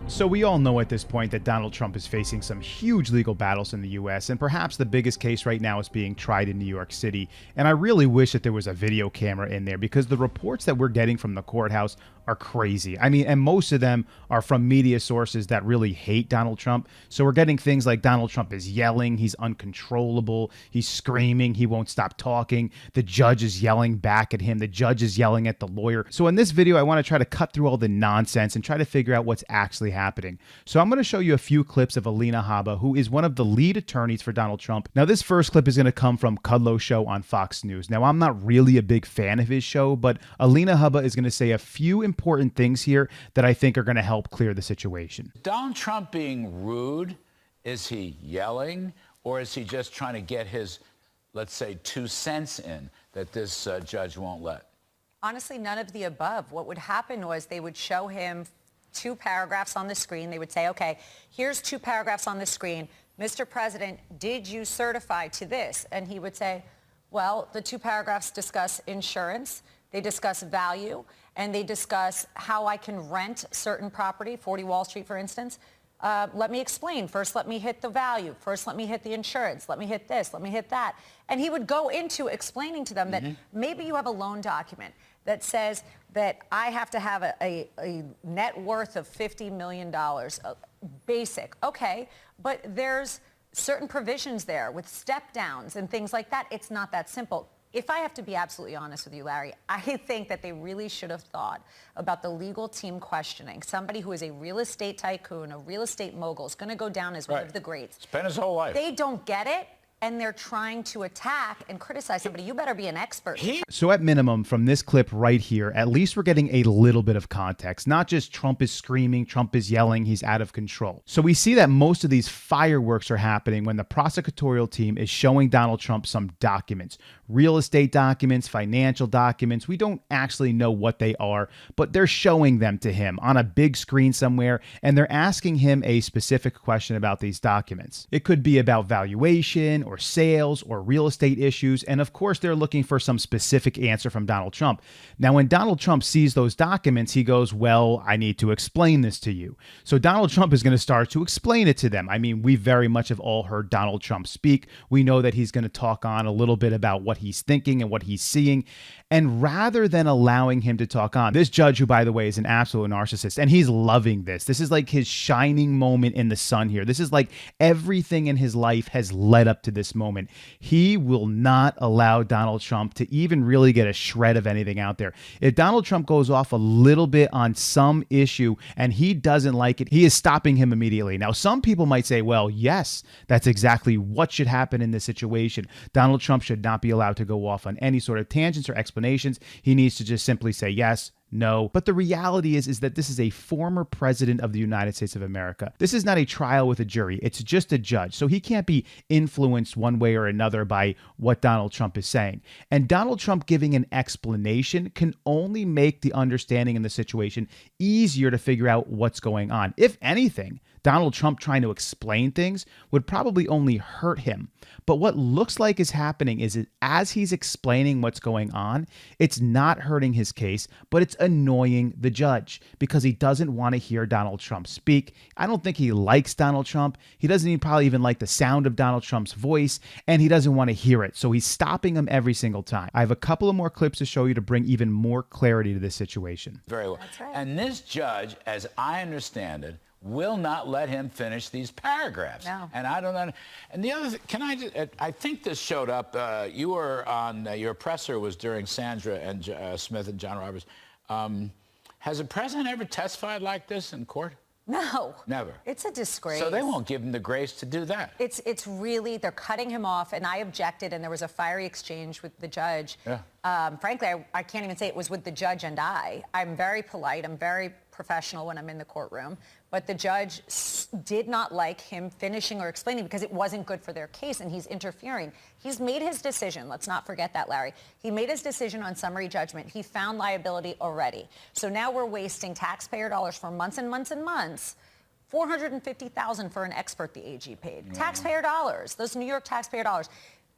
So we all know at this point that Donald Trump is facing some huge legal battles in the US, and perhaps the biggest case right now is being tried in New York City. And I really wish that there was a video camera in there, because the reports that we're getting from the courthouse are crazy. I mean, and most of them are from media sources that really hate Donald Trump. So we're getting things like Donald Trump is yelling, he's uncontrollable, he's screaming, he won't stop talking, the judge is yelling back at him, the judge is yelling at the lawyer. So in this video, I want to try to cut through all the nonsense and try to figure out what's actually happening. So I'm going to show you a few clips of Alina Habba, who is one of the lead attorneys for Donald Trump. Now, this first clip is going to come from Kudlow's show on Fox News. Now, I'm not really a big fan of his show, but Alina Habba is going to say a few important things here that I think are going to help clear the situation. Donald Trump being rude, is he yelling, or is he just trying to get his, let's say, 2 cents in that this judge won't let? Honestly, none of the above. What would happen was they would show him 2 paragraphs on the screen. They would say, okay, here's 2 paragraphs on the screen. Mr. President, did you certify to this? And he would say, well, the 2 paragraphs discuss insurance, they discuss value, and they discuss how I can rent certain property, 40 Wall Street, for instance. Let me explain. First, let me hit the value. First, let me hit the insurance. Let me hit this. Let me hit that. And he would go into explaining to them that maybe you have a loan document that says that I have to have a net worth of $50 million, basic. Okay, but there's certain provisions there with step downs and things like that. It's not that simple. If I have to be absolutely honest with you, Larry, I think that they really should have thought about the legal team questioning somebody who is a real estate tycoon, a real estate mogul, is going to go down as one of the greats. Spent his whole life. They don't get it, and they're trying to attack and criticize somebody. You better be an expert. So at minimum, from this clip right here, at least we're getting a little bit of context. Not just Trump is screaming, Trump is yelling, he's out of control. So we see that most of these fireworks are happening when the prosecutorial team is showing Donald Trump some documents. Real estate documents, financial documents. We don't actually know what they are, but they're showing them to him on a big screen somewhere, and they're asking him a specific question about these documents. It could be about valuation, or sales, or real estate issues, and of course they're looking for some specific answer from Donald Trump. Now, when Donald Trump sees those documents, he goes, well, I need to explain this to you. So Donald Trump is going to start to explain it to them. I mean, we very much have all heard Donald Trump speak. We know that he's going to talk on a little bit about what he's thinking and what he's seeing. And rather than allowing him to talk on, this judge, who, by the way, is an absolute narcissist, and he's loving this. This is like his shining moment in the sun here. This is like everything in his life has led up to this moment. He will not allow Donald Trump to even really get a shred of anything out there. If Donald Trump goes off a little bit on some issue and he doesn't like it, he is stopping him immediately. Now, some people might say, well, yes, that's exactly what should happen in this situation. Donald Trump should not be allowed to go off on any sort of tangents or explanations. He needs to just simply say yes, no. But the reality is that this is a former president of the United States of America. This is not a trial with a jury. It's just a judge. So he can't be influenced one way or another by what Donald Trump is saying. And Donald Trump giving an explanation can only make the understanding in the situation easier to figure out what's going on. If anything, Donald Trump trying to explain things would probably only hurt him. But what looks like is happening is that as he's explaining what's going on, it's not hurting his case, but it's annoying the judge because he doesn't want to hear Donald Trump speak. I don't think he likes Donald Trump. He doesn't probably even like the sound of Donald Trump's voice, and he doesn't want to hear it. So he's stopping him every single time. I have a couple of more clips to show you to bring even more clarity to this situation. Very well. That's right. And this judge, as I understand it, will not let him finish these paragraphs. No. And I don't know. And the other thing, can I just, I think this showed up, you were on, your presser was during Sandra and Smith and John Roberts. Has a president ever testified like this in court? No. Never. It's a disgrace. So they won't give him the grace to do that. It's really, they're cutting him off, and I objected, and there was a fiery exchange with the judge. Yeah. Frankly, I can't even say it was with the judge and I. I'm very polite. I'm very professional when I'm in the courtroom. But the judge did not like him finishing or explaining because it wasn't good for their case, and he's interfering. He's made his decision. Let's not forget that, Larry. He made his decision on summary judgment. He found liability already. So now we're wasting taxpayer dollars for months and months and months. $450,000 for an expert the AG paid. Yeah. Taxpayer dollars, those New York taxpayer dollars.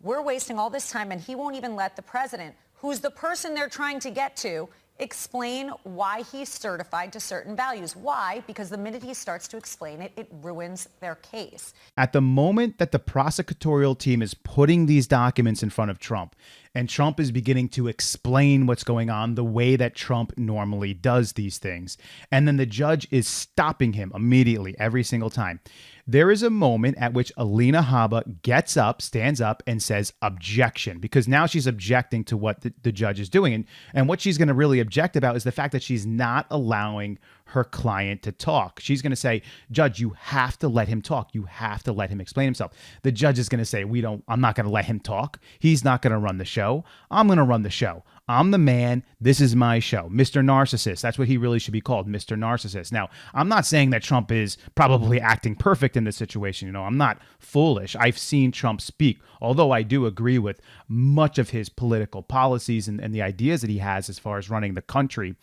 We're wasting all this time, and he won't even let the president, who's the person they're trying to get to, explain why he's certified to certain values. Why? Because the minute he starts to explain it, it ruins their case. At the moment that the prosecutorial team is putting these documents in front of Trump, and Trump is beginning to explain what's going on the way that Trump normally does these things, and then the judge is stopping him immediately every single time, there is a moment at which Alina Habba gets up, stands up, and says objection, because now she's objecting to what the judge is doing. And what she's going to really object about is the fact that she's not allowing her client to talk. She's going to say, Judge, you have to let him talk. You have to let him explain himself. The judge is going to say, I'm not going to let him talk. He's not going to run the show. I'm going to run the show. I'm the man. This is my show. Mr. Narcissist. That's what he really should be called, Mr. Narcissist. Now, I'm not saying that Trump is probably acting perfect in this situation. I'm not foolish. I've seen Trump speak, although I do agree with much of his political policies and the ideas that he has as far as running the country,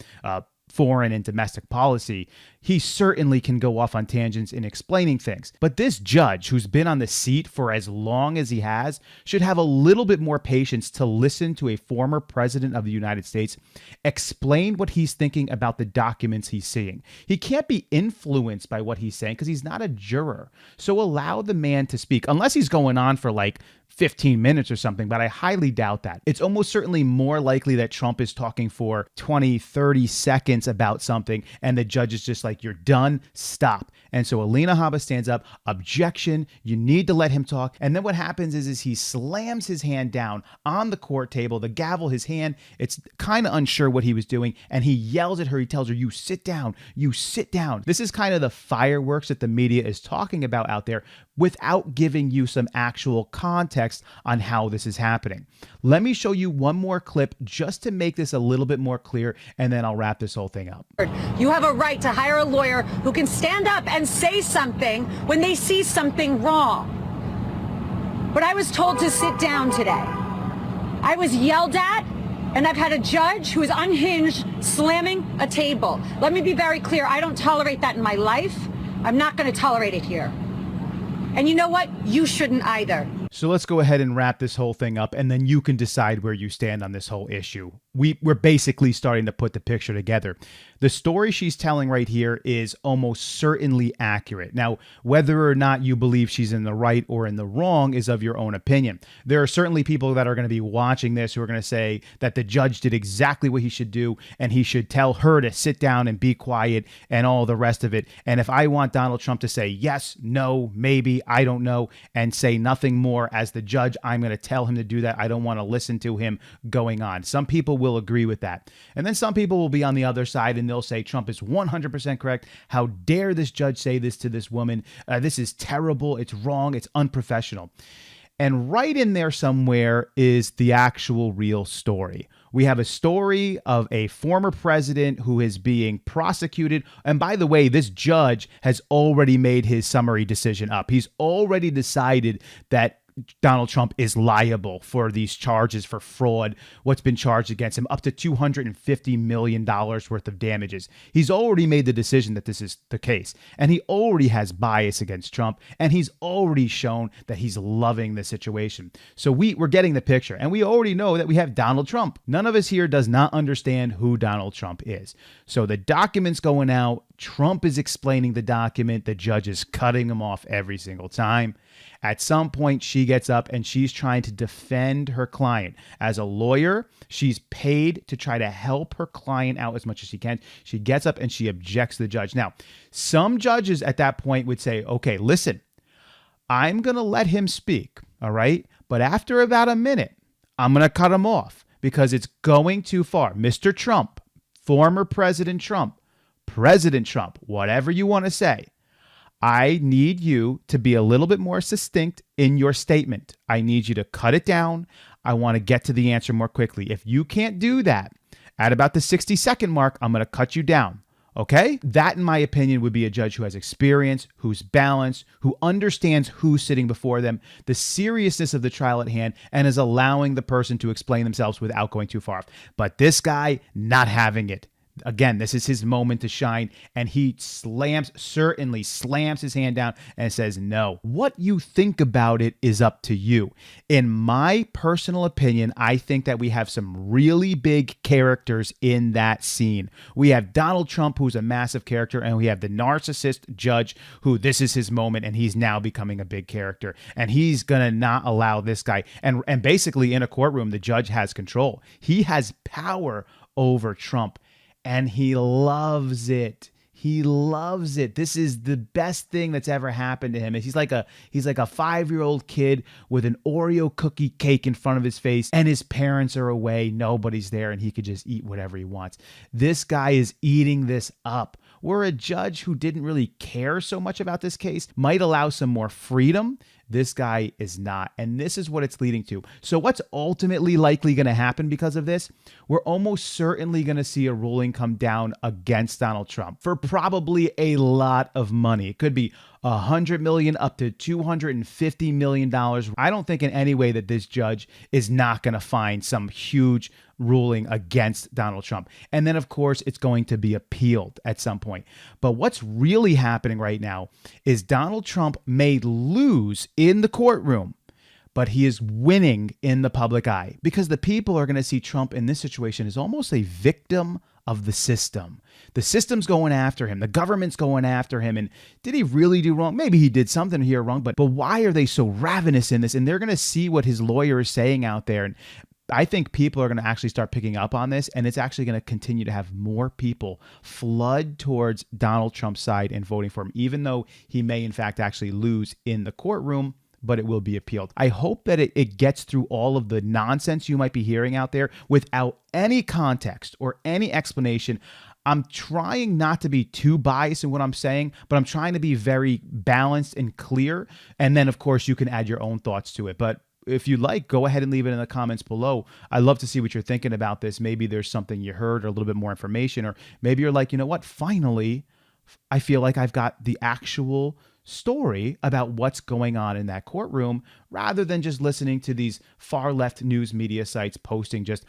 foreign and domestic policy. He certainly can go off on tangents in explaining things. But this judge, who's been on the seat for as long as he has, should have a little bit more patience to listen to a former president of the United States explain what he's thinking about the documents he's seeing. He can't be influenced by what he's saying because he's not a juror. So allow the man to speak, unless he's going on for like 15 minutes or something, but I highly doubt that. It's almost certainly more likely that Trump is talking for 20, 30 seconds about something, and the judge is just like, you're done, stop. And so Alina Habba stands up, objection, you need to let him talk. And then what happens is he slams his hand down on the court table, the gavel, his hand, it's kind of unsure what he was doing, and he yells at her, he tells her, you sit down, you sit down. This is kind of the fireworks that the media is talking about out there without giving you some actual context on how this is happening. Let me show you one more clip just to make this a little bit more clear, and then I'll wrap this whole thing up. You have a right to hire a lawyer who can stand up and say something when they see something wrong. But I was told to sit down today. I was yelled at, and I've had a judge who is unhinged slamming a table. Let me be very clear. I don't tolerate that in my life. I'm not going to tolerate it here. And you know what? You shouldn't either. So let's go ahead and wrap this whole thing up, and then you can decide where you stand on this whole issue. We're basically starting to put the picture together. The story she's telling right here is almost certainly accurate. Now, whether or not you believe she's in the right or in the wrong is of your own opinion. There are certainly people that are going to be watching this who are going to say that the judge did exactly what he should do, and he should tell her to sit down and be quiet and all the rest of it. And if I want Donald Trump to say yes, no, maybe, I don't know, and say nothing more as the judge, I'm going to tell him to do that. I don't want to listen to him going on. Some people will agree with that. And then some people will be on the other side and they'll say Trump is 100% correct. How dare this judge say this to this woman? This is terrible. It's wrong. It's unprofessional. And right in there somewhere is the actual real story. We have a story of a former president who is being prosecuted. And by the way, this judge has already made his summary decision up. He's already decided that Donald Trump is liable for these charges for fraud, what's been charged against him, up to $250 million worth of damages. He's already made the decision that this is the case, and he already has bias against Trump, and he's already shown that he's loving the situation. So we're getting the picture, and we already know that we have Donald Trump. None of us here does not understand who Donald Trump is. So the document's going out. Trump is explaining the document. The judge is cutting him off every single time. At some point, she gets up and she's trying to defend her client. As a lawyer, she's paid to try to help her client out as much as she can. She gets up and she objects to the judge. Now, some judges at that point would say, okay, listen, I'm going to let him speak, all right? But after about a minute, I'm going to cut him off because it's going too far. Mr. Trump, former President Trump, President Trump, whatever you want to say, I need you to be a little bit more succinct in your statement. I need you to cut it down. I want to get to the answer more quickly. If you can't do that, at about the 60-second mark, I'm going to cut you down. Okay? That, in my opinion, would be a judge who has experience, who's balanced, who understands who's sitting before them, the seriousness of the trial at hand, and is allowing the person to explain themselves without going too far. But this guy, not having it. Again, this is his moment to shine, and he certainly slams his hand down and says no. What you think about it is up to you. In my personal opinion, I think that we have some really big characters in that scene. We have Donald Trump, who's a massive character, and we have the narcissist judge, who this is his moment, and he's now becoming a big character. And he's going to not allow this guy. And basically, in a courtroom, the judge has control. He has power over Trump. And he loves it. He loves it. This is the best thing that's ever happened to him. He's like a 5-year-old kid with an Oreo cookie cake in front of his face, and his parents are away. Nobody's there, and he could just eat whatever he wants. This guy is eating this up. Where a judge who didn't really care so much about this case might allow some more freedom, this guy is not. And this is what it's leading to. So what's ultimately likely going to happen because of this? We're almost certainly going to see a ruling come down against Donald Trump for probably a lot of money. It could be $100 million up to $250 million. I don't think in any way that this judge is not going to find some huge ruling against Donald Trump. And then, of course, it's going to be appealed at some point. But what's really happening right now is Donald Trump may lose in the courtroom, but he is winning in the public eye, because the people are going to see Trump in this situation as almost a victim of the system. The system's going after him. The government's going after him. And did he really do wrong? Maybe he did something here wrong, but why are they so ravenous in this? And they're going to see what his lawyer is saying out there. And I think people are going to actually start picking up on this, and it's actually going to continue to have more people flood towards Donald Trump's side and voting for him, even though he may in fact actually lose in the courtroom, but it will be appealed. I hope that it gets through all of the nonsense you might be hearing out there without any context or any explanation. I'm trying not to be too biased in what I'm saying, but I'm trying to be very balanced and clear. And then, of course, you can add your own thoughts to it. But if you like, go ahead and leave it in the comments below. I'd love to see what you're thinking about this. Maybe there's something you heard or a little bit more information, or maybe you're like, you know what? Finally, I feel like I've got the actual story about what's going on in that courtroom, rather than just listening to these far left news media sites posting just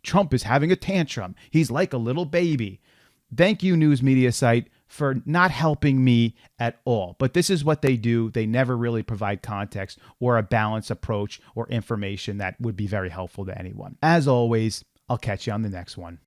Trump is having a tantrum. He's like a little baby. Thank you, news media site, for not helping me at all. But this is what they do. They never really provide context or a balanced approach or information that would be very helpful to anyone. As always, I'll catch you on the next one.